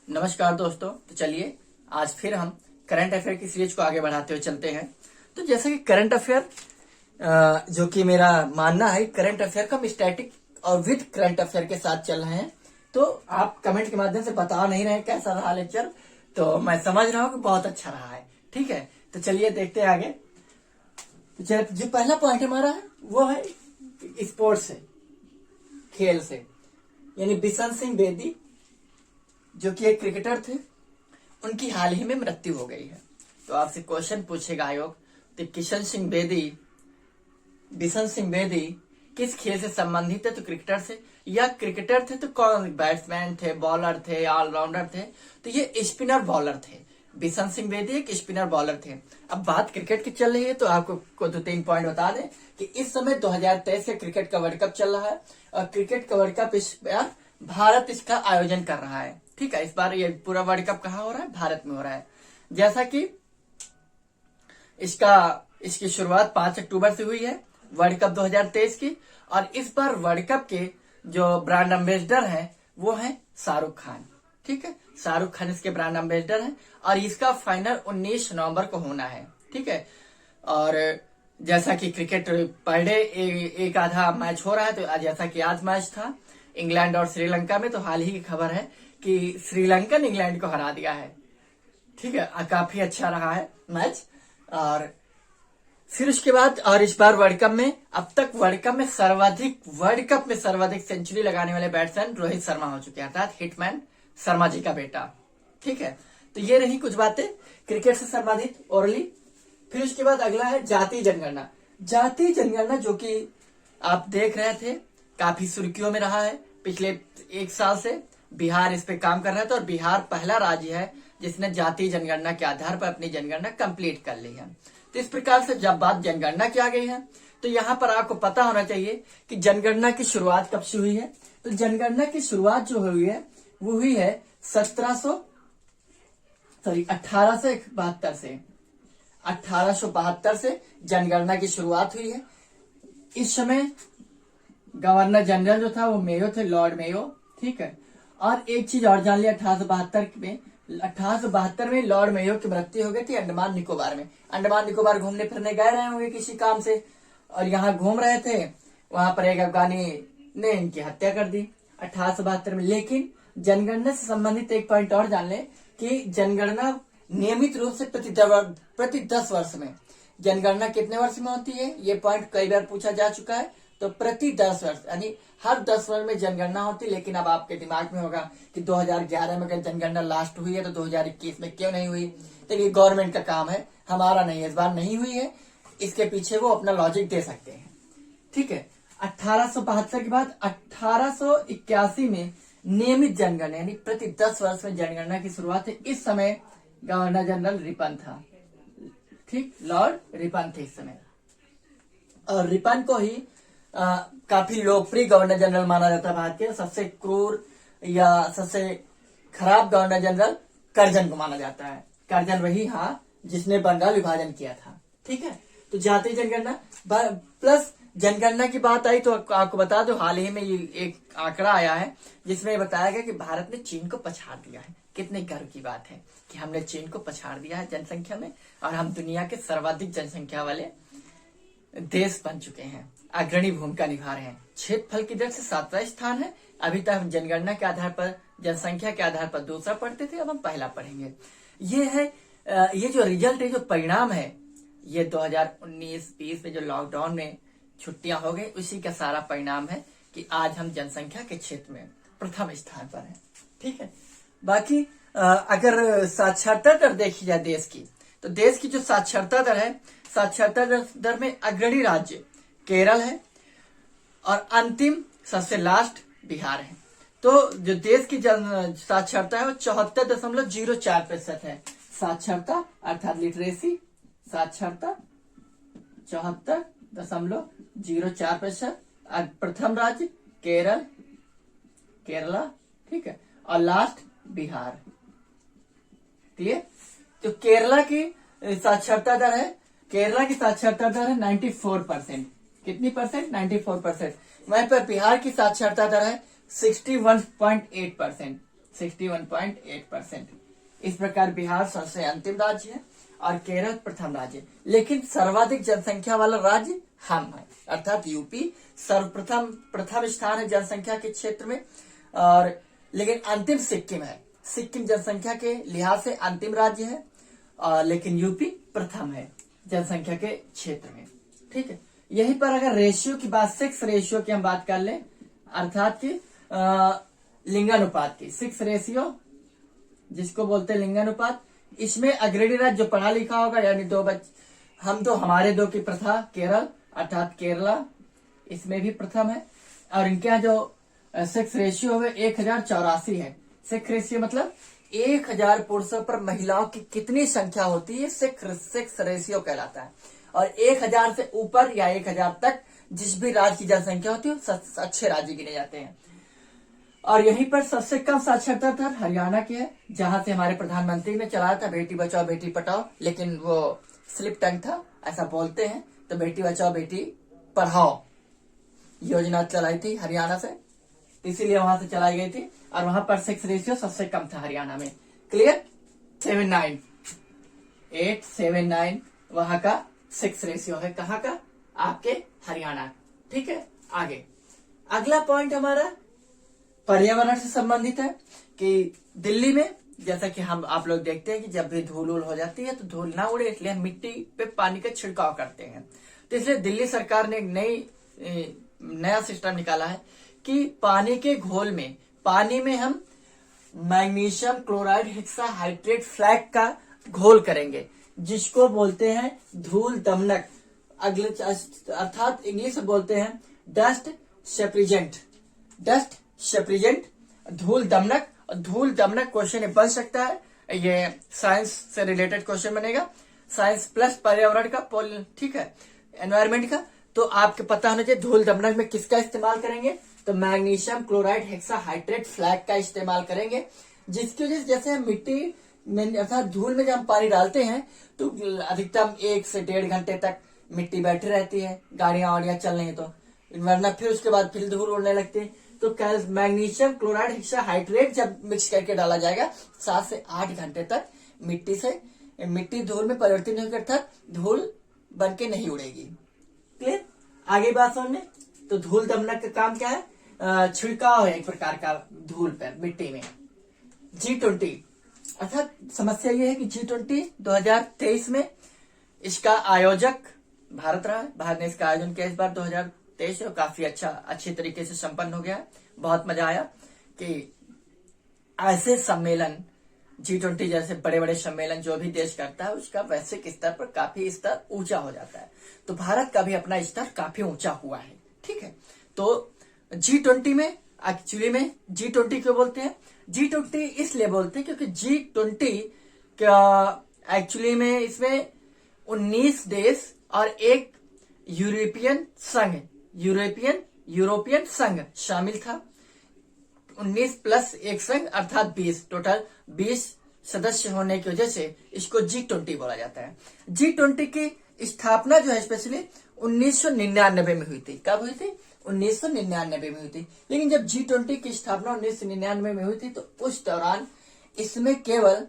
नमस्कार दोस्तों। तो चलिए आज फिर हम करंट अफेयर की सीरीज को आगे बढ़ाते हुए चलते हैं। तो जैसे कि करंट अफेयर जो कि मेरा मानना है, करंट अफेयर का हम स्टैटिक और विद करंट अफेयर के साथ चल रहे हैं। तो आप कमेंट के माध्यम से बता नहीं रहे कैसा रहा लेक्चर, तो मैं समझ रहा हूँ कि बहुत अच्छा रहा है। ठीक है, तो चलिए देखते हैं आगे। तो जो पहला पॉइंट हमारा है वो है स्पोर्ट्स से, खेल से, यानी बिशन सिंह बेदी जो कि एक क्रिकेटर थे, उनकी हाल ही में मृत्यु हो गई है। तो आपसे क्वेश्चन पूछेगा आयोग, तो बिशन सिंह बेदी किस खेल से संबंधित है? तो क्रिकेटर से, या क्रिकेटर थे तो कौन, बैट्समैन थे, बॉलर थे, ऑलराउंडर थे? तो ये स्पिनर बॉलर थे। बिशन सिंह बेदी एक स्पिनर बॉलर थे। अब बात क्रिकेट की चल रही है तो आपको 2-3 पॉइंट बता दें कि इस समय 2023 का क्रिकेट का वर्ल्ड कप चल रहा है और क्रिकेट का वर्ल्ड कप इस बार भारत इसका आयोजन कर रहा है। ठीक है, इस बार ये पूरा वर्ल्ड कप कहाँ हो रहा है? भारत में हो रहा है। जैसा कि इसकी शुरुआत 5 अक्टूबर से हुई है वर्ल्ड कप 2023 की, और इस बार वर्ल्ड कप के जो ब्रांड एम्बेसडर हैं वो हैं शाहरुख खान। ठीक है, शाहरुख खान इसके ब्रांड एम्बेसडर हैं और इसका फाइनल 19 नवंबर को होना है। ठीक है, और जैसा कि क्रिकेट पर डे एक आधा मैच हो रहा है, तो जैसा कि आज मैच था इंग्लैंड और श्रीलंका में, तो हाल ही की खबर है कि श्रीलंका ने इंग्लैंड को हरा दिया है। ठीक है, काफी अच्छा रहा है मैच। और फिर उसके बाद, और इस बार वर्ल्ड कप में अब तक वर्ल्ड कप में सर्वाधिक सेंचुरी लगाने वाले बैट्समैन रोहित शर्मा हो चुके हैं, अर्थात हिटमैन शर्मा जी का बेटा। ठीक है, तो ये रही कुछ बातें क्रिकेट से संबंधित ओरली। फिर उसके बाद अगला है जातीय जनगणना। जातीय जनगणना जो कि आप देख रहे थे काफी सुर्खियों में रहा है पिछले 1 साल से। बिहार इस पे काम कर रहा था और बिहार पहला राज्य है जिसने जातीय जनगणना के आधार पर अपनी जनगणना कंप्लीट कर ली है। तो इस प्रकार से जब बात जनगणना की आ गई है तो यहाँ पर आपको पता होना चाहिए कि जनगणना की शुरुआत कब से हुई है। तो जनगणना की शुरुआत जो हुई है वो हुई है 1872 से जनगणना की शुरुआत हुई है। इस समय गवर्नर जनरल जो था वो मेयो थे, लॉर्ड मेयो। ठीक है, और एक चीज और जान लिया, 1872 में लॉर्ड मेयो की मृत्यु हो गई थी अंडमान निकोबार में। अंडमान निकोबार घूमने फिरने गए रहे होंगे किसी काम से, और यहाँ घूम रहे थे, वहां पर एक अफगानी ने इनकी हत्या कर दी 1872 में। लेकिन जनगणना से संबंधित एक पॉइंट और जान ले कि जनगणना नियमित रूप से प्रति 10 वर्ष में, जनगणना कितने वर्ष में होती है ये पॉइंट कई बार पूछा जा चुका है। तो प्रति 10 वर्ष यानी हर 10 वर्ष में जनगणना होती है। लेकिन अब आपके दिमाग में होगा कि 2011 में अगर जनगणना लास्ट हुई है तो 2021 में क्यों नहीं हुई? तो ये गवर्नमेंट का काम है, हमारा नहीं है। इस बार नहीं हुई है, इसके पीछे वो अपना लॉजिक दे सकते हैं। ठीक है, 1872 के बाद 1881 में नियमित जनगणना यानी प्रति 10 वर्ष में जनगणना की शुरुआत है। इस समय गवर्नर जनरल रिपन था। ठीक, लॉर्ड रिपन थे इस समय, और रिपन को ही काफी लोकप्रिय गवर्नर जनरल माना जाता है। भारत के सबसे क्रूर या सबसे खराब गवर्नर जनरल करजन को माना जाता है। करजन वही जिसने बंगाल विभाजन किया था। ठीक है, तो जातीय जनगणना प्लस जनगणना की बात आई तो आपको बता दो, हाल ही में ये एक आंकड़ा आया है जिसमें बताया गया कि भारत ने चीन को पछाड़ दिया है। कितने गर्व की बात है कि हमने चीन को पछाड़ दिया है जनसंख्या में, और हम दुनिया के सर्वाधिक जनसंख्या वाले देश बन चुके हैं, अग्रणी भूमिका निभा रहे हैं। क्षेत्रफल की दर से 7वां स्थान है। अभी तक हम जनगणना के आधार पर, जनसंख्या के आधार पर दूसरा पढ़ते थे, अब हम पहला पढ़ेंगे। ये है ये जो रिजल्ट है, जो परिणाम है, ये 2019-20 में जो लॉकडाउन में छुट्टियां हो गई उसी का सारा परिणाम है कि आज हम जनसंख्या के क्षेत्र में प्रथम स्थान पर हैं। ठीक है, बाकी अगर साक्षरता दर देखी जाए देश की, तो देश की जो साक्षरता दर है, साक्षरता दर में अग्रणी राज्य केरल है और अंतिम सबसे लास्ट बिहार है। तो जो देश की साक्षरता है वो 74.04% है। साक्षरता अर्थात लिटरेसी, साक्षरता 74.04%। प्रथम राज्य केरला। ठीक है, और लास्ट बिहार। क्लियर? तो केरला की साक्षरता दर है, केरला की साक्षरता दर है 94%। कितनी परसेंट? 94%। वहीं पर बिहार की साक्षरता दर है 61.8%। 61.8%। इस प्रकार बिहार सबसे अंतिम राज्य है और केरल प्रथम राज्य, लेकिन सर्वाधिक जनसंख्या वाला राज्य हम है, अर्थात यूपी प्रथम स्थान है जनसंख्या के क्षेत्र में। और लेकिन अंतिम सिक्किम है, सिक्किम जनसंख्या के लिहाज से अंतिम राज्य है, लेकिन यूपी प्रथम है जनसंख्या के क्षेत्र में। ठीक है, यहीं पर अगर रेशियो की बात, सेक्स रेशियो की हम बात कर लें, अर्थात कि लिंगानुपात की, 6 रेशियो जिसको बोलते हैं लिंगानुपात, इसमें अग्रणी राज्य जो पढ़ा लिखा होगा, यानी हमारे दो की प्रथा केरल अर्थात केरला इसमें भी प्रथम है। और इनके यहाँ जो सेक्स रेशियो है 1084 है। सेक्स रेशियो मतलब 1000 पुरुषों पर महिलाओं की कितनी संख्या होती है, सेक्स रेशियो कहलाता है। और 1000 से ऊपर या 1000 तक जिस भी राज्य की जनसंख्या होती है अच्छे राज्य गिने जाते हैं। और यहीं पर सबसे कम साक्षरता दर हरियाणा की है, जहां से हमारे प्रधानमंत्री ने चलाया था बेटी बचाओ बेटी पढ़ाओ, लेकिन वो स्लिप टंग था, ऐसा बोलते हैं, तो बेटी बचाओ बेटी पढ़ाओ योजना चलाई थी हरियाणा से, इसीलिए वहां से चलाई गई थी। और वहां पर सेक्स रेशियो सबसे कम था हरियाणा में। क्लियर? 879 वहां का सेक्स रेशियो है, कहाँ का? आपके हरियाणा। ठीक है, आगे अगला पॉइंट हमारा पर्यावरण से संबंधित है कि दिल्ली में जैसा कि आप लोग देखते हैं कि जब भी धूल हो जाती है तो धूल ना उड़े, इसलिए हम मिट्टी पे पानी का छिड़काव करते हैं। तो इसलिए दिल्ली सरकार ने एक नया सिस्टम निकाला है कि पानी के घोल में, पानी में हम मैग्नीशियम क्लोराइड हेक्साहाइड्रेट फ्लैग का घोल करेंगे, जिसको बोलते हैं धूल दमनक, अर्थात इंग्लिश में बोलते हैं डस्ट सेप्रीजेंट, धूल दमनक। धूल दमनक क्वेश्चन बन सकता है, ये साइंस से रिलेटेड क्वेश्चन बनेगा, साइंस प्लस पर्यावरण का, ठीक है, एनवायरमेंट का। तो आपको पता होना चाहिए धूल दमनक में किसका इस्तेमाल करेंगे, तो मैग्नीशियम क्लोराइड हेक्साहाइड्रेट फ्लैग का इस्तेमाल करेंगे, जिसकी वजह से जैसे हम मिट्टी में अर्थात धूल में जब हम पानी डालते हैं तो अधिकतम 1 से 1.5 घंटे तक मिट्टी बैठी रहती है, गाड़ियां वाड़ियां चल रही है तो, वरना फिर उसके बाद फिर धूल उड़ने लगती है। तो मैग्नीशियम क्लोराइड हेक्साहाइड्रेट जब मिक्स करके डाला जाएगा 7 से 8 घंटे तक मिट्टी धूल में परिवर्तित नहीं करता, धूल बन के नहीं उड़ेगी। क्लियर? आगे बात समझने, तो धूल दमनक का काम क्या है? छिड़काव है एक प्रकार का धूल पर मिट्टी में। G20 अर्थात समस्या ये है कि G20 2023 में इसका आयोजक भारत रहा है। भारत ने इसका आयोजन किया इस बार 2023 और काफी अच्छी तरीके से संपन्न हो गया। बहुत मजा आया कि ऐसे सम्मेलन G20 जैसे बड़े बड़े सम्मेलन जो भी देश करता है उसका वैश्विक स्तर पर काफी स्तर ऊंचा हो जाता है, तो भारत का भी अपना स्तर काफी ऊंचा हुआ है। ठीक है, तो G20 में एक्चुअली में G20 क्यों बोलते हैं? G20 इसलिए बोलते हैं क्योंकि G20 का एक्चुअली में इसमें 19 देश और एक यूरोपियन संघ शामिल था। 19 प्लस एक संघ अर्थात 20, टोटल 20 सदस्य होने की वजह से इसको G20 बोला जाता है। G20 की स्थापना जो है स्पेशली 1999 में हुई थी। कब हुई थी? 1999 में हुई थी। लेकिन जब G20 की स्थापना 1999 में हुई थी तो उस दौरान इसमें केवल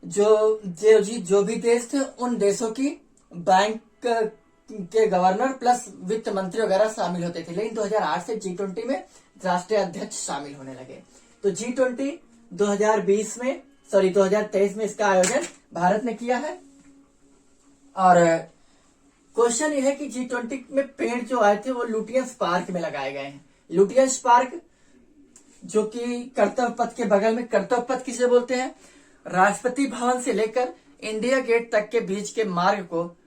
जो भी देश थे उन देशों की बैंक के गवर्नर प्लस वित्त मंत्री वगैरह शामिल होते थे। लेकिन 2008 से G20 में राष्ट्रीय अध्यक्ष शामिल होने लगे। तो G20 2023 में इसका आयोजन भारत ने किया है। और क्वेश्चन यह है कि G20 में पेड़ जो आए थे वो लुटियंस पार्क में लगाए गए हैं। लुटियंस पार्क जो कि कर्तव्य पथ के बगल में, कर्तव्य पथ किसे बोलते हैं? राष्ट्रपति भवन से लेकर इंडिया गेट तक के बीच के मार्ग को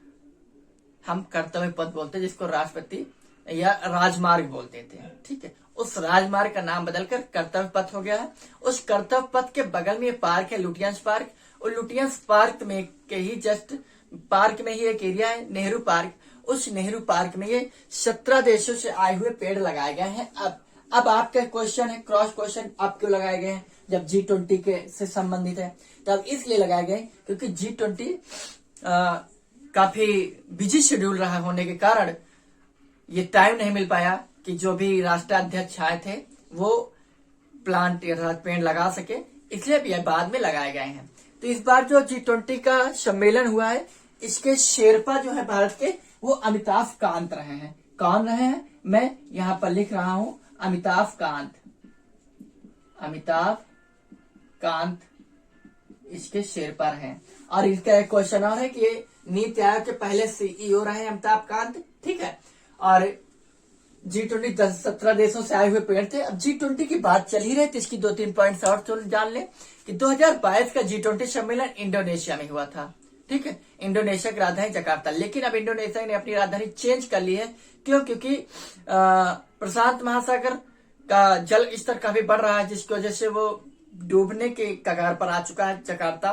हम कर्तव्य पथ बोलते हैं, जिसको राष्ट्रपति या राजमार्ग बोलते थे। ठीक है, उस राजमार्ग का नाम बदलकर कर्तव्य पथ हो गया है। उस कर्तव्य पथ के बगल में ये पार्क है लुटियंस पार्क, और लुटियंस पार्क में के ही जस्ट पार्क में ही एक एरिया है नेहरू पार्क। उस नेहरू पार्क में ये 17 देशों से आए हुए पेड़ लगाए गए हैं। अब आपका क्वेश्चन है, क्रॉस क्वेश्चन, आप क्यों लगाए गए हैं जब G20 के से संबंधित है? तो अब इसलिए लगाए गए क्योंकि G20 काफी बिजी शेड्यूल रहा होने के कारण ये टाइम नहीं मिल पाया कि जो भी राष्ट्राध्यक्ष आए थे वो प्लांट अर्थात पेड़ लगा सके, इसलिए भी बाद में लगाए गए हैं। तो इस बार जो G20 का सम्मेलन हुआ है, इसके शेरपा जो है भारत के, वो अमिताभ कांत रहे हैं। कौन रहे हैं, मैं यहाँ पर लिख रहा हूं, अमिताभ कांत। अमिताभ कांत इसके शेरपा हैं। और इसका एक क्वेश्चन और है कि ये नीति आयोग के पहले CEO रहे अमिताभ कांत, ठीक है। और G20 17 देशों से आए हुए पेड़ थे। अब G20 की बात चल ही रही थी, इसकी 2-3 पॉइंट्स और जान ले कि 2022 का G20 सम्मेलन इंडोनेशिया में हुआ था, ठीक है। इंडोनेशिया की राजधानी जकार्ता। लेकिन अब इंडोनेशिया ने अपनी राजधानी चेंज कर ली है। क्यों? क्योंकि प्रशांत महासागर का जल स्तर काफी बढ़ रहा है, जिसकी वजह से वो डूबने के कगार पर आ चुका है, जकार्ता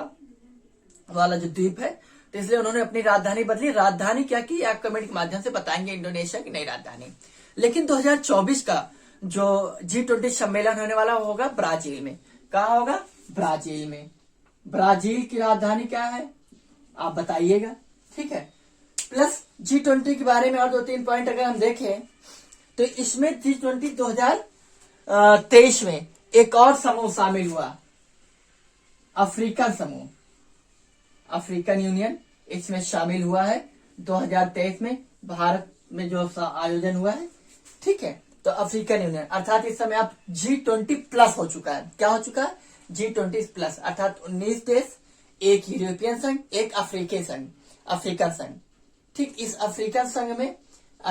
वाला जो द्वीप है। तो इसलिए उन्होंने अपनी राजधानी बदली। राजधानी क्या की, आप कमेंट के माध्यम से बताएंगे इंडोनेशिया की नई राजधानी। लेकिन 2024 का जो G20 सम्मेलन होने वाला होगा ब्राजील में। कहा होगा? ब्राजील में। ब्राजील की राजधानी क्या है, आप बताइएगा, ठीक है। प्लस G20 के बारे में और 2-3 पॉइंट अगर हम देखें तो इसमें G20 2023 में एक और समूह शामिल हुआ, अफ्रीकन समूह, अफ्रीकन यूनियन इसमें शामिल हुआ है 2023 में। भारत में जो आयोजन हुआ है, ठीक है। तो अफ्रीकन यूनियन अर्थात इस समय आप G20 प्लस हो चुका है। क्या हो चुका है? G20 प्लस अर्थात 19 देश, एक यूरोपियन संघ, एक अफ्रीकी संघ, अफ्रीकन संघ, ठीक। इस अफ्रीकन संघ में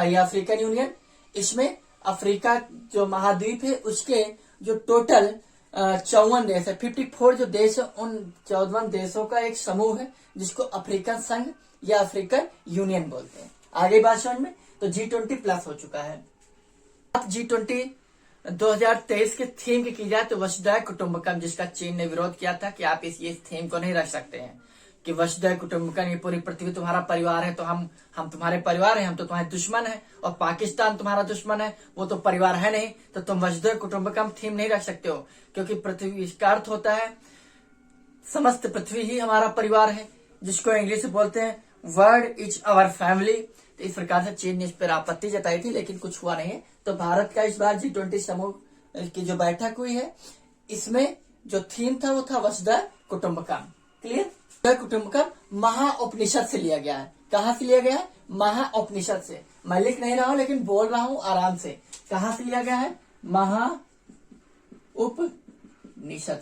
या अफ्रीकन यूनियन, इसमें अफ्रीका जो महाद्वीप है उसके जो टोटल 54 देश है, 54 जो देश है, उन 54 देशों का एक समूह है जिसको अफ्रीकन संघ या अफ्रीकन यूनियन बोलते हैं। आगे बात समझ में। तो G20 प्लस हो चुका है। G20 2023 के थीम की जाए तो वसुधैव कुटुंबकम, जिसका चीन ने विरोध किया था कि आप इस थीम को नहीं रख सकते हैं कि वसुधैव कुटुंबकम, ये पूरी पृथ्वी तुम्हारा परिवार है, तो हम तुम्हारे परिवार हैं, हम तो तुम्हारे दुश्मन है, और पाकिस्तान तुम्हारा दुश्मन है, वो तो परिवार है नहीं, तो तुम वसुधैव कुटुंबकम थीम नहीं रख सकते हो। क्योंकि पृथ्वी, इसका अर्थ होता है समस्त पृथ्वी ही हमारा परिवार है, जिसको इंग्लिश में बोलते हैं वर्ल्ड इज आवर फैमिली। तो इस प्रकार से चीन ने इस पर आपत्ति जताई थी, लेकिन कुछ हुआ नहीं है। तो भारत का इस बार G20 समूह की जो बैठक हुई है, इसमें जो थीम था वो था वसुधैव कुटुंबकम। क्लियर? वसुधैव कुटुंबकम महाउपनिषद से लिया गया है। कहाँ से लिया गया है? महाउपनिषद से। मैं लिख नहीं रहा हूं लेकिन बोल रहा हूं आराम से। कहाँ से लिया गया है? महाउपनिषद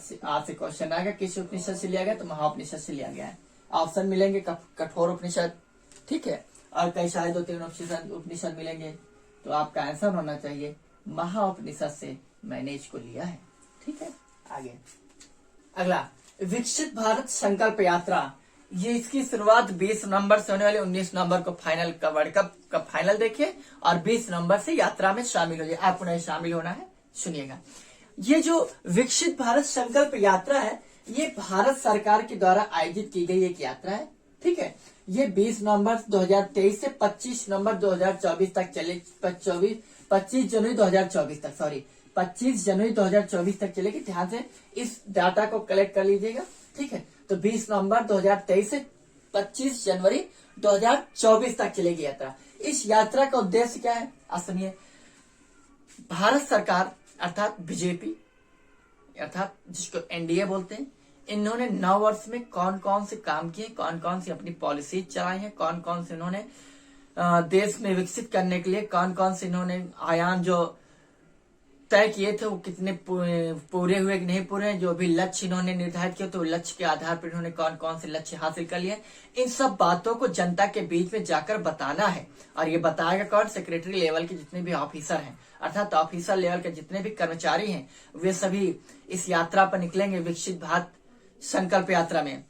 से। आपसे क्वेश्चन आएगा किस उपनिषद से लिया गया, तो महाउपनिषद से लिया गया है। ऑप्शन मिलेंगे कठोर उपनिषद, ठीक है, और कई सारे 2-3 उपनिषद मिलेंगे। तो आपका आंसर होना चाहिए महाउपनिषद से मैंने इसको लिया है, ठीक है। आगे अगला, विकसित भारत संकल्प यात्रा। ये इसकी शुरुआत 20 नवंबर से होने वाले 19 नवंबर को फाइनल का वर्ल्ड कप का फाइनल देखिए, और 20 नवंबर से यात्रा में शामिल हो जाए। आपको नहीं शामिल होना है, सुनिएगा। ये जो विकसित भारत संकल्प यात्रा है, ये भारत सरकार के द्वारा आयोजित की गई एक यात्रा है, ठीक है। ये 20 नवंबर 2023 से 25 नवंबर 2024 तक चले, 25 जनवरी 2024 तक, सॉरी 25 जनवरी 2024 तक चलेगी। ध्यान से इस डाटा को कलेक्ट कर लीजिएगा, ठीक है। तो 20 नवंबर 2023 से 25 जनवरी 2024 तक चलेगी यात्रा। इस यात्रा का उद्देश्य क्या है, सुनिए। भारत सरकार अर्थात बीजेपी, अर्थात जिसको NDA बोलते हैं, इन्होंने 9 वर्ष में कौन कौन से काम किए, कौन कौन सी अपनी पॉलिसी चलाई है, कौन कौन से इन्होंने देश में विकसित करने के लिए कौन कौन से इन्होंने आयाम जो तय किए थे वो कितने पूरे हुए कि नहीं पूरे, जो भी लक्ष्य इन्होंने निर्धारित किया तो लक्ष्य के आधार पर इन्होंने कौन कौन से लक्ष्य हासिल कर लिए। इन सब बातों को जनता के बीच में जाकर बताना है। और ये बताएगा कौन? सेक्रेटरी लेवल के जितने भी ऑफिसर हैं, अर्थात ऑफिसर लेवल के जितने भी कर्मचारी हैं, वे सभी इस यात्रा पर निकलेंगे, विकसित भारत संकल्प यात्रा में।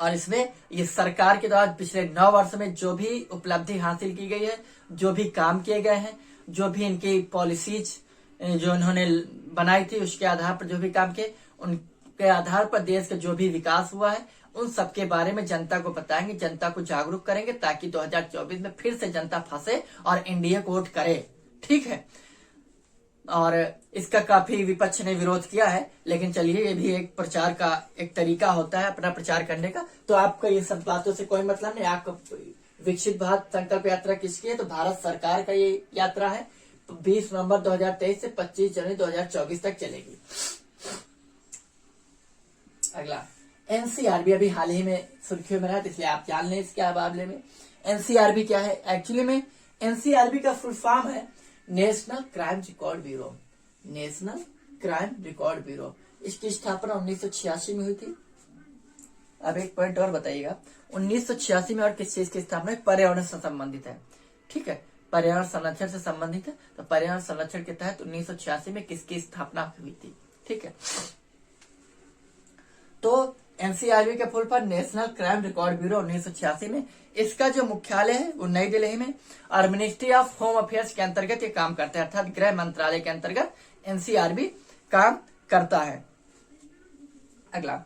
और इसमें ये सरकार के द्वारा पिछले 9 वर्ष में जो भी उपलब्धि हासिल की गई है, जो भी काम किए गए हैं, जो भी इनकी पॉलिसीज जो इन्होंने बनाई थी, उसके आधार पर जो भी काम किए, उनके आधार पर देश का जो भी विकास हुआ है, उन सब के बारे में जनता को बताएंगे, जनता को जागरूक करेंगे, ताकि 2024 में फिर से जनता फंसे और NDA को वोट करे, ठीक है। और इसका काफी विपक्ष ने विरोध किया है, लेकिन चलिए, ये भी एक प्रचार का एक तरीका होता है अपना प्रचार करने का। तो आपका ये सब बातों से कोई मतलब नहीं। आपको विकसित भारत संकल्प यात्रा किसकी है, तो भारत सरकार का ये यात्रा है। 20 नवंबर 2023 से 25 जनवरी 2024 तक चलेगी। अगला एनसीआरबी अभी हाल ही में सुर्खियों में रहा, इसलिए आप जान लें इसके बारे में। एनसीआरबी क्या है? एक्चुअली में एनसीआरबी का फुल फॉर्म है national crime record bureau. National crime record bureau. इसकी स्थापना 1986 में हुई थी। अब एक पॉइंट और बताइएगा, 1986 में और किस चीज की स्थापना है? पर्यावरण से संबंधित है, ठीक है, पर्यावरण संरक्षण से संबंधित है। तो पर्यावरण संरक्षण के तहत 1986 में किसकी स्थापना हुई थी, ठीक है। तो एनसीआरबी का full form national crime record bureau 1986 में। इसका जो मुख्यालय है वो नई दिल्ली में और मिनिस्ट्री ऑफ होम अफेयर्स के अंतर्गत ये काम करता है, अर्थात गृह मंत्रालय के अंतर्गत एनसीआरबी काम करता है। अगला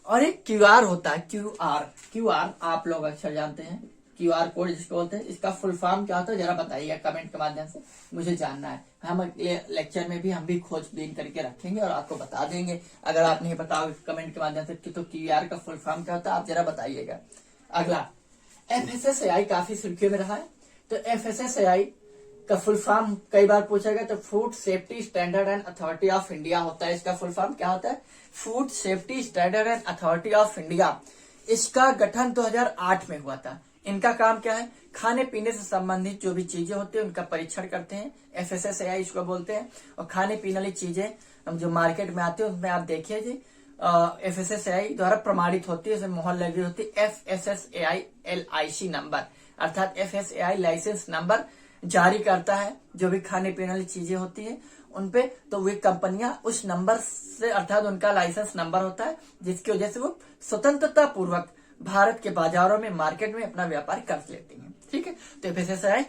और एक क्यूआर होता है, क्यूआर आप लोग अक्सर जानते हैं, क्यूआर कोड जिसको बोलते हैं। इसका फुल फॉर्म क्या होता है जरा बताइएगा कमेंट के माध्यम से, मुझे जानना है। हम लेक्चर में भी हम भी खोजबीन करके रखेंगे और आपको बता देंगे। अगर आप नहीं बताओगे कमेंट के माध्यम से तो क्यूआर का फुल फॉर्म क्या होता है आप जरा बताइएगा। अगला एफएसएसएआई काफी सुर्खियों में रहा है। तो एफएसएसएआई का फुल फॉर्म कई बार पूछा गया, तो food safety standard and authority of India होता है। इसका फुल फॉर्म क्या होता है? Food safety standard and authority of India. इसका गठन 2008 में हुआ था। इनका काम क्या है? खाने पीने से संबंधित जो भी चीजें होती है उनका परीक्षण करते हैं, एफएसएसएआई इसको बोलते हैं। और खाने पीने वाली चीजें जो मार्केट में आती है उसमें आप देखिए जी एफएसएसएआई द्वारा प्रमाणित होती है, उसमें मोहर लगी होती है एफएसएसएआई LIC नंबर, अर्थात एफएसएसएआई लाइसेंस नंबर जारी करता है। जो भी खाने पीने वाली चीजें होती है उनपे, तो वे कंपनियां उस नंबर से, अर्थात उनका लाइसेंस नंबर होता है जिसकी वजह से वो स्वतंत्रता पूर्वक भारत के बाजारों में, मार्केट में अपना व्यापार कर लेती हैं, ठीक है। तो एफएसएसएआई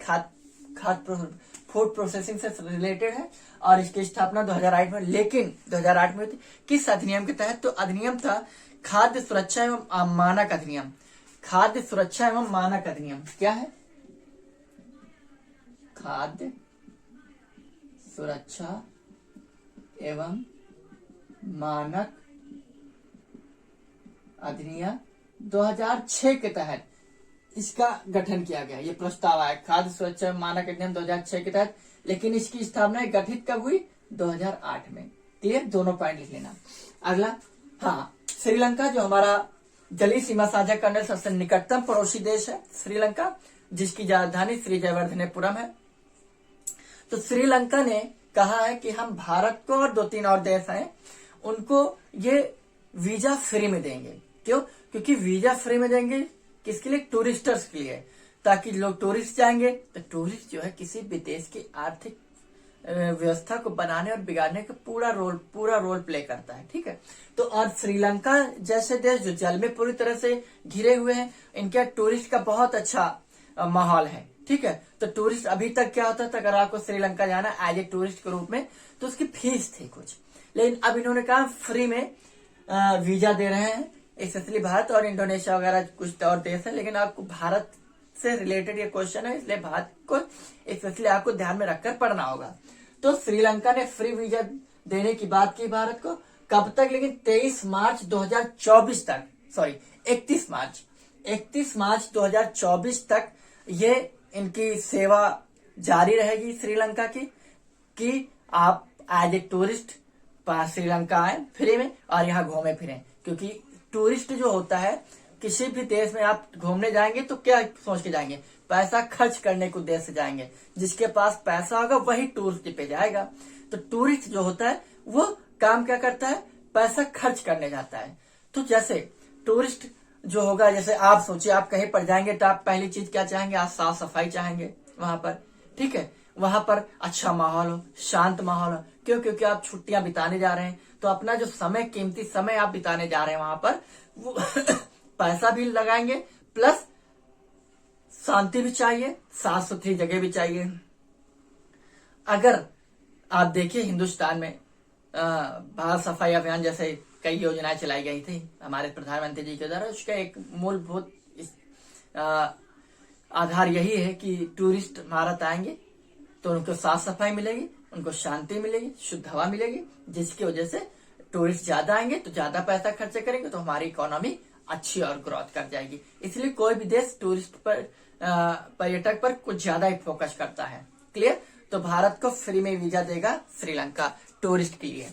फूड प्रोसेसिंग से रिलेटेड है और इसकी स्थापना 2008 में, लेकिन 2008 में हुई थी। किस अधिनियम के तहत? तो अधिनियम था खाद्य सुरक्षा एवं मानक अधिनियम। खाद्य सुरक्षा एवं मानक अधिनियम क्या है? खाद्य सुरक्षा एवं मानक अधिनियम 2006 के तहत इसका गठन किया गया। ये प्रस्ताव आया खाद्य सुरक्षा एवं मानक अधिनियम 2006 के तहत, लेकिन इसकी स्थापना गठित कब हुई? 2008 में। क्लियर? दोनों पॉइंट लिख लेना। अगला, हाँ, श्रीलंका जो हमारा जलीय सीमा साझा करने सबसे निकटतम पड़ोसी देश है श्रीलंका, जिसकी राजधानी श्री जयवर्धनेपुरम है। तो श्रीलंका ने कहा है कि हम भारत को और 2-3 और देश हैं उनको ये वीजा फ्री में देंगे। क्यों? क्योंकि वीजा फ्री में देंगे किसके लिए? टूरिस्टर्स के लिए, ताकि लोग टूरिस्ट जाएंगे तो टूरिस्ट जो है किसी भी देश की आर्थिक व्यवस्था को बनाने और बिगाड़ने का पूरा रोल प्ले करता है, ठीक है। तो और श्रीलंका जैसे देश जो जल में पूरी तरह से घिरे हुए हैं, इनके टूरिस्ट का बहुत अच्छा माहौल है, ठीक है। तो टूरिस्ट अभी तक क्या होता था, अगर आपको श्रीलंका जाना एज ए टूरिस्ट के रूप में तो उसकी फीस थी कुछ, लेकिन अब इन्होंने कहा फ्री में वीजा दे रहे हैं। स्पेशली भारत और इंडोनेशिया वगैरह कुछ और देश है, लेकिन आपको भारत से रिलेटेड ये क्वेश्चन है, इसलिए भारत को स्पेशली आपको ध्यान में रखकर पढ़ना होगा। तो श्रीलंका ने फ्री वीजा देने की बात की भारत को, कब तक? लेकिन 23 मार्च 2024 तक, सॉरी 31 मार्च 2024 तक ये इनकी सेवा जारी रहेगी श्रीलंका की, कि आप एज ए टूरिस्ट श्रीलंका आए फ्री में और यहाँ घूमे फिरें। क्योंकि टूरिस्ट जो होता है, किसी भी देश में आप घूमने जाएंगे तो क्या सोच के जाएंगे? पैसा खर्च करने के उद्देश्य से जाएंगे। जिसके पास पैसा होगा वही टूरिस्ट पे जाएगा। तो टूरिस्ट जो होता है वो काम क्या करता है? पैसा खर्च करने जाता है। तो जैसे टूरिस्ट जो होगा, जैसे आप सोचिए आप कहीं पर जाएंगे तो आप पहली चीज क्या चाहेंगे? आप साफ सफाई चाहेंगे वहां पर, ठीक है। वहां पर अच्छा माहौल हो, शांत माहौल हो। क्यों? क्योंकि आप छुट्टियां बिताने जा रहे हैं, तो अपना जो समय, कीमती समय आप बिताने जा रहे हैं वहां पर, वो पैसा भी लगाएंगे, प्लस शांति भी चाहिए, साफ सुथरी जगह भी चाहिए। अगर आप देखिए हिंदुस्तान में भारत सफाई अभियान जैसे कई योजनाएं चलाई गई थी हमारे प्रधानमंत्री जी के द्वारा, उसका एक मूलभूत आधार यही है कि टूरिस्ट भारत आएंगे तो उनको साफ सफाई मिलेगी, उनको शांति मिलेगी, शुद्ध हवा मिलेगी, जिसकी वजह से टूरिस्ट ज्यादा आएंगे तो ज्यादा पैसा खर्च करेंगे तो हमारी इकोनॉमी अच्छी और ग्रोथ कर जाएगी। इसलिए कोई भी देश टूरिस्ट पर, पर्यटक पर कुछ ज्यादा ही फोकस करता है। क्लियर? तो भारत को फ्री में वीजा देगा श्रीलंका टूरिस्ट के लिए।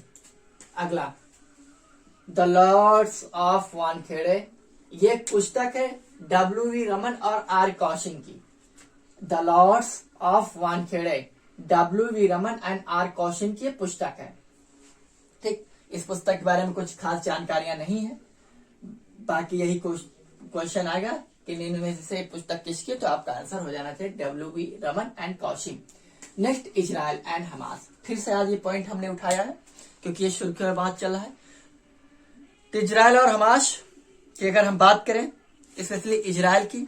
अगला द लॉर्ड्स ऑफ वानखेड़े, ये एक पुस्तक है W.V. रमन और R. कौशिक की। The lords of Wankhede W.V. Raman and R. Kaushik की पुस्तक है। ठीक, इस पुस्तक के बारे में कुछ खास जानकारियां नहीं है, बाकी यही क्वेश्चन आएगा कि इनमें से पुस्तक किसकी, तो आपका आंसर हो जाना चाहिए W.V. Raman and Kaushik. Next, Israel and Hamas. फिर से आज ये पॉइंट हमने उठाया है क्योंकि ये शुरू में बात चला है। तो इजराइल और हमास की अगर हम बात करें, स्पेशली इजराइल की,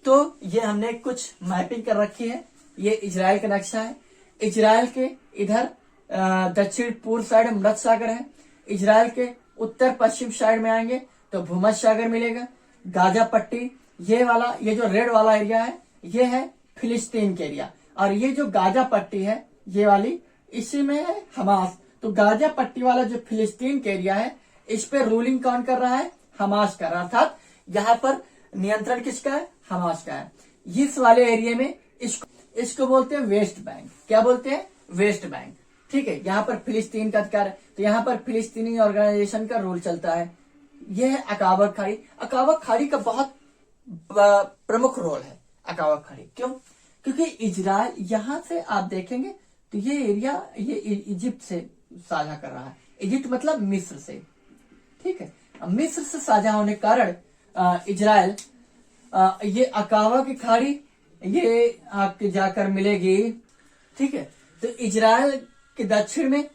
तो ये हमने कुछ मैपिंग कर रखी है। ये इजराइल का नक्शा है। इजराइल के इधर दक्षिण पूर्व साइड मृत सागर है। इजराइल के उत्तर पश्चिम साइड में आएंगे तो भूमध्य सागर मिलेगा। गाजा पट्टी, ये जो रेड वाला एरिया है, ये है फिलिस्तीन के एरिया, और ये जो गाजा पट्टी है ये वाली, इसी में है हमास। तो गाजा पट्टी वाला जो फिलिस्तीन के एरिया है, इस पे रूलिंग कौन कर रहा है? हमास कर रहा है, अर्थात यहाँ पर नियंत्रण किसका है? हमास का है। इस वाले एरिया में इसको बोलते हैं वेस्ट बैंक। क्या बोलते हैं? West Bank. ठीक है, यहाँ पर फिलिस्तीन का अधिकार है, तो यहाँ पर फिलिस्तीनी ऑर्गेनाइजेशन का रूल चलता है। यह है अकाबा खाड़ी। अकाबा खाड़ी का बहुत प्रमुख रोल है अकाबा खाड़ी। क्यों? क्योंकि इजराइल यहाँ से आप देखेंगे तो ये एरिया ये इजिप्ट से साझा कर रहा है। इजिप्ट मतलब मिस्र से। ठीक है, मिस्र से साझा होने के कारण इजराइल ये अकाबा की खाड़ी ये आपके जाकर मिलेगी। ठीक है, तो इजराइल के दक्षिण में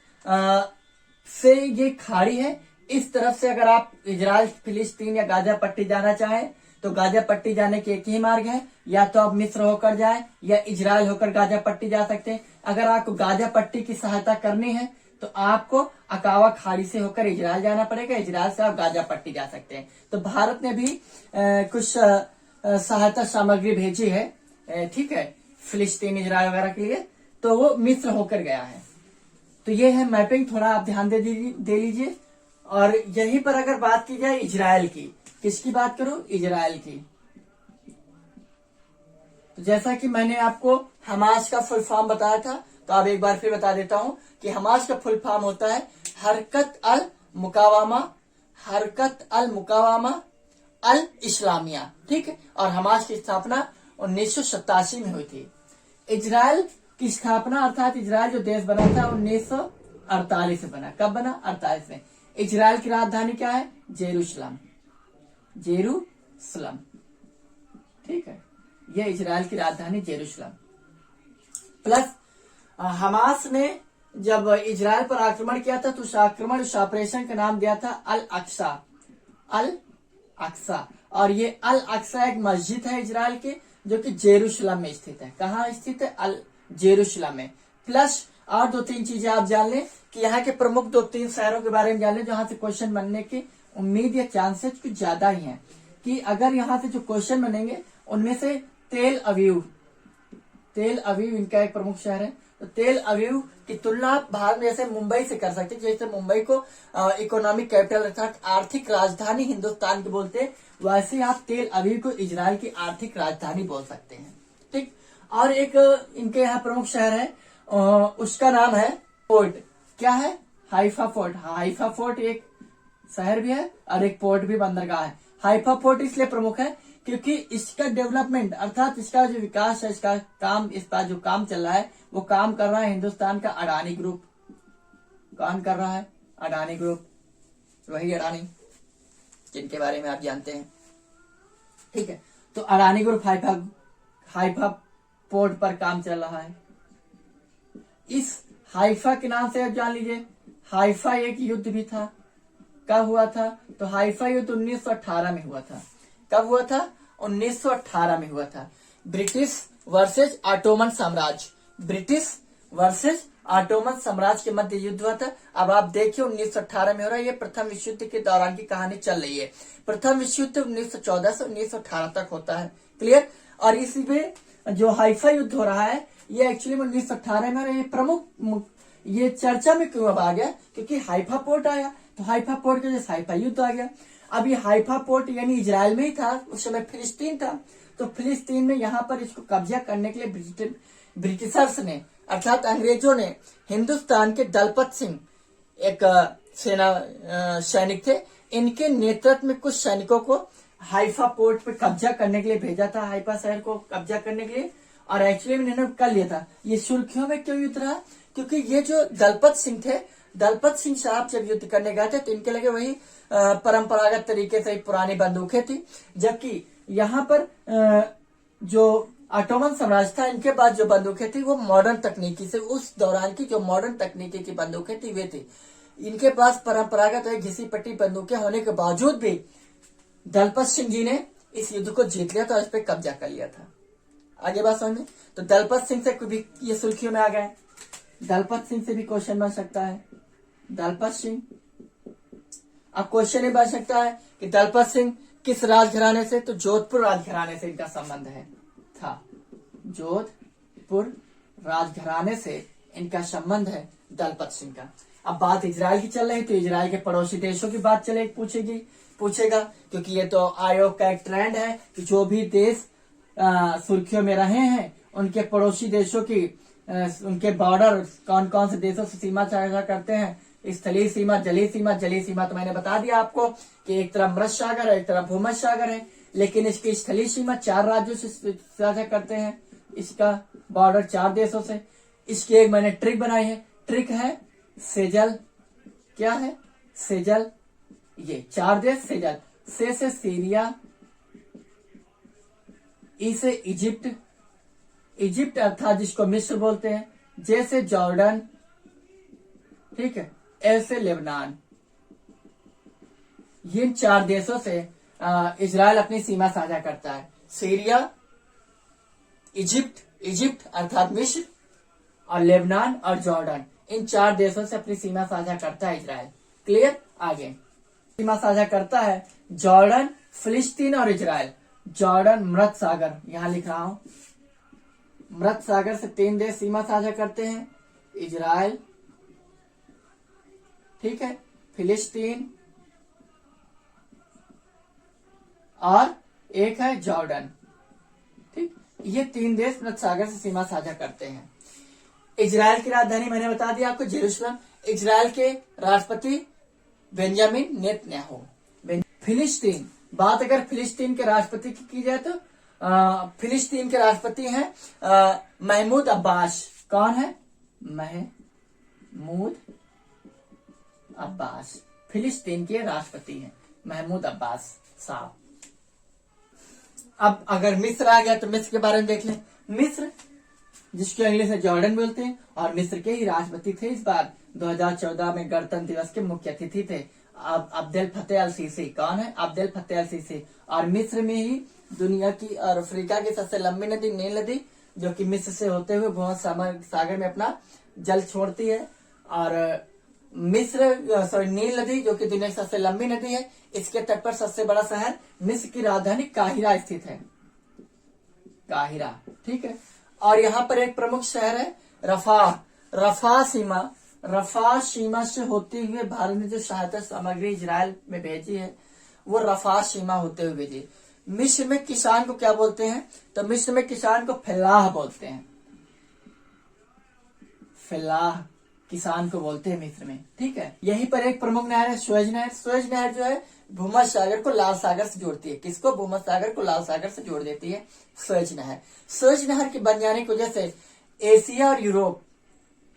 से ये खाड़ी है। इस तरफ से अगर आप इजराइल, फिलिस्तीन या गाजा पट्टी जाना चाहें तो गाजा पट्टी जाने के एक ही मार्ग है, या तो आप मिस्र होकर जाएं या इजराइल होकर गाजा पट्टी जा सकते हैं। अगर आपको गाजा पट्टी की सहायता करनी है तो आपको अकाबा खाड़ी से होकर इजराइल जाना पड़ेगा। इजराइल से आप गाजा पट्टी जा सकते हैं। तो भारत ने भी कुछ सहायता सामग्री भेजी है, ठीक है, फिलिस्तीन, इजराइल वगैरह के लिए, तो वो मिस्र होकर गया है। तो ये है मैपिंग, थोड़ा आप ध्यान दे लीजिए। और यहीं पर अगर बात की जाए इजराइल की, किसकी बात करूं? इजराइल की। तो जैसा कि मैंने आपको हमास का फुल फॉर्म बताया था, तो अब एक बार फिर बता देता हूं कि हमास का फुल फॉर्म होता है हरकत अल मुकावामा अल इस्लामिया। ठीक है, और हमास की स्थापना 1987 में हुई थी। इजराइल की स्थापना अर्थात इजराइल जो देश बना था 1948 में बना। कब बना? 48 में। इजराइल की राजधानी क्या है? जेरूशलम। ठीक है, यह इजराइल की राजधानी जेरूशलम। प्लस हमास ने जब इजराइल पर आक्रमण किया था तो उस ऑपरेशन का नाम दिया था अल अक्सा। और ये अल अक्सा एक मस्जिद है इजराइल के, जो कि जेरूशलम में स्थित है। कहाँ स्थित है? जेरूशलम में। प्लस और 2-3 चीजें आप जान लें कि यहाँ के प्रमुख 2-3 शहरों के बारे में जान लें जहां से क्वेश्चन बनने की उम्मीद या चांसेस कुछ ज्यादा ही हैं। कि अगर यहाँ से जो क्वेश्चन बनेंगे उनमें से तेल अवीव इनका एक प्रमुख शहर है। तो तेल अवीव की तुलना आप भारत में जैसे मुंबई से कर सकते हैं। जैसे मुंबई को इकोनॉमिक कैपिटल अर्थात आर्थिक राजधानी हिंदुस्तान की बोलते हैं, वैसे आप तेल अवीव को इजराइल की आर्थिक राजधानी बोल सकते हैं। ठीक, और एक इनके यहाँ प्रमुख शहर है, उसका नाम है पोर्ट। क्या है? Haifa port. हाइफा पोर्ट एक शहर भी है और एक पोर्ट भी, बंदरगाह है। हाइफा पोर्ट इसलिए प्रमुख है क्योंकि इसका डेवलपमेंट अर्थात इसका जो विकास है, इसका काम, इस पर जो काम चल रहा है वो काम कर रहा है हिंदुस्तान का अडानी ग्रुप। कौन कर रहा है? अडानी ग्रुप, वही अडानी जिनके बारे में आप जानते हैं। ठीक है, तो अडानी ग्रुप हाइफा पोर्ट पर काम चल रहा है। इस हाइफा के नाम से आप जान लीजिए, हाइफा एक युद्ध भी था। कब हुआ था? तो हाइफा युद्ध 1918 में हुआ था। कब हुआ था? 1918 में हुआ था। ब्रिटिश वर्सेस ऑटोमन साम्राज्य के मध्य युद्ध हुआ था। अब आप देखिए 1918 में हो रहा है। ये प्रथम विश्व युद्ध के दौरान की कहानी चल रही है। प्रथम विश्व युद्ध 1914 से 1918 तक होता है। क्लियर? और इसी पे जो हाइफा युद्ध हो रहा है ये एक्चुअली में 1918 में, ये प्रमुख ये चर्चा में क्यों अब आ गया? क्योंकि हाइफा पोर्ट आया, तो हाइफा पोर्ट के जैसे हाइफा युद्ध आ गया। अब ये हाइफा पोर्ट यानी इजराइल में ही था, उस समय फिलिस्तीन था। तो फिलिस्तीन में यहाँ पर इसको कब्जा करने के लिए ब्रिटिशर्स ने अर्थात अंग्रेजों ने हिंदुस्तान के दलपत सिंह एक सेना सैनिक थे, इनके नेतृत्व में कुछ सैनिकों को हाइफा पोर्ट पे कब्जा करने के लिए भेजा था, हाइफा शहर को कब्जा करने के लिए, और एक्चुअली में इन्होंने कर लिया था। ये सुर्खियों में क्यों उतरा? क्योंकि ये जो दलपत सिंह थे, दलपत सिंह साहब जब युद्ध करने गए थे तो इनके लगे वही परंपरागत तरीके से पुरानी बंदूकें थी, जबकि यहाँ पर जो ऑटोमन साम्राज्य था, इनके पास जो बंदूकें थी वो मॉडर्न तकनीकी से, उस दौरान की जो मॉडर्न तकनीकी की बंदूकें थी वे थी। इनके पास परंपरागत घिसी पट्टी बंदूकें होने के बावजूद भी दलपत सिंह जी ने इस युद्ध को जीत लिया था और इस पर कब्जा कर लिया था। आगे बात समझ में? तो दलपत सिंह से भी ये सुर्खियों में आ गए। दलपत सिंह से भी क्वेश्चन बन सकता है, दलपत सिंह। अब क्वेश्चन ये बन सकता है कि दलपत सिंह किस राजघराने से? तो जोधपुर राजघराने से इनका संबंध है था। जोधपुर राजघराने से इनका संबंध है दलपत सिंह का। अब बात इजराइल की चल रही, तो इजराइल के पड़ोसी देशों की बात पूछेगा, क्योंकि ये तो आयोग का एक ट्रेंड है कि जो भी देश सुर्खियों में रहे हैं उनके पड़ोसी देशों की उनके बॉर्डर कौन कौन से देशों से सीमा साझा करते हैं, स्थलीय सीमा, जलीय सीमा। जलीय सीमा तो मैंने बता दिया आपको कि एक तरफ मृत सागर है, एक तरफ भूमध्य सागर है, लेकिन इसकी स्थलीय सीमा 4 राज्यों से साझा करते हैं, इसका बॉर्डर 4 देशों से। इसकी एक मैंने ट्रिक बनाई है, ट्रिक है सेजल। क्या है? सेजल। ये 4 देश सेजल, से सीरिया, ई से इजिप्ट, इजिप्ट अर्थात जिसको मिस्र बोलते हैं, जे से जॉर्डन, ठीक है, एल से लेबनान। ये 4 देशों से इजराइल अपनी सीमा साझा करता है। सीरिया, इजिप्ट अर्थात मिस्र, और लेबनान और जॉर्डन, इन 4 देशों से अपनी सीमा साझा करता है इजराइल। क्लियर? आगे सीमा साझा करता है जॉर्डन, फिलिस्तीन और इजराइल। जॉर्डन, मृत सागर, यहां लिख रहा हूं, मृत सागर से 3 देश सीमा साझा करते हैं, इजराइल, ठीक है, फिलिस्तीन और एक है जॉर्डन। ठीक, ये 3 देश मृत सागर से सीमा साझा करते हैं। इजराइल की राजधानी मैंने बता दिया आपको, जेरूसलम। इजराइल के राष्ट्रपति बेंजामिन नेतन्याहू। फिलिस्तीन, बात अगर फिलिस्तीन के राष्ट्रपति की जाए तो फिलिस्तीन के राष्ट्रपति हैं महमूद अब्बास। कौन है? महमूद अब्बास फिलिस्तीन के राष्ट्रपति हैं, महमूद अब्बास साहब। अब अगर मिस्र आ गया तो मिस्र के बारे में देख लें। मिस्र, जिसको इंग्लिश में जॉर्डन बोलते हैं, और मिस्र के ही राष्ट्रपति थे इस बार 2014 में गणतंत्र दिवस के मुख्य अतिथि थे अब्देल फतेह अल सीसी। कौन है? अब्देल फतेह अल सीसी। और मिस्र में ही दुनिया की और अफ्रीका की सबसे लंबी नदी नील नदी, जो कि मिस्र से होते हुए भूमध्य सागर में अपना जल छोड़ती है। और नील नदी जो कि दुनिया की सबसे लंबी नदी है, इसके तट पर सबसे बड़ा शहर मिस्र की राजधानी काहिरा स्थित है, काहिरा। ठीक है, और यहाँ पर एक प्रमुख शहर है रफा। रफा सीमा से होते हुए भारत ने जो सहायता सामग्री इजराइल में भेजी है वो रफा सीमा होते हुए भेजी। मिस्र में किसान को क्या बोलते हैं? तो मिस्र में किसान को फलाह बोलते हैं, फलाह किसान को बोलते हैं मिस्र में। ठीक है, यहीं पर एक प्रमुख नहर है सुएज नहर। सुएज नहर जो है भूमध्य सागर को लाल सागर से जोड़ती है। किसको? भूमध्य सागर को लाल सागर से जोड़ देती है सुएज नहर। सुएज नहर के बन जाने की वजह से एशिया और यूरोप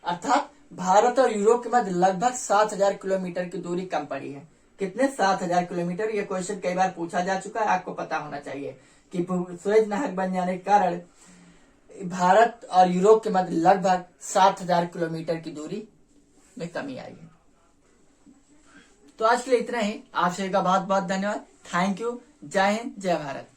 अर्थात भारत और यूरोप के मध्य लगभग 7000 किलोमीटर की दूरी कम पड़ी है। कितने? 7000 किलोमीटर। ये क्वेश्चन कई बार पूछा जा चुका है, आपको पता होना चाहिए कि सुएज नहर बन जाने के कारण भारत और यूरोप के मध्य लगभग 7000 किलोमीटर की दूरी में कमी आई है। तो आज के लिए इतना ही। आप सभी का बहुत बहुत धन्यवाद। Thank you. जय हिंद, जय भारत।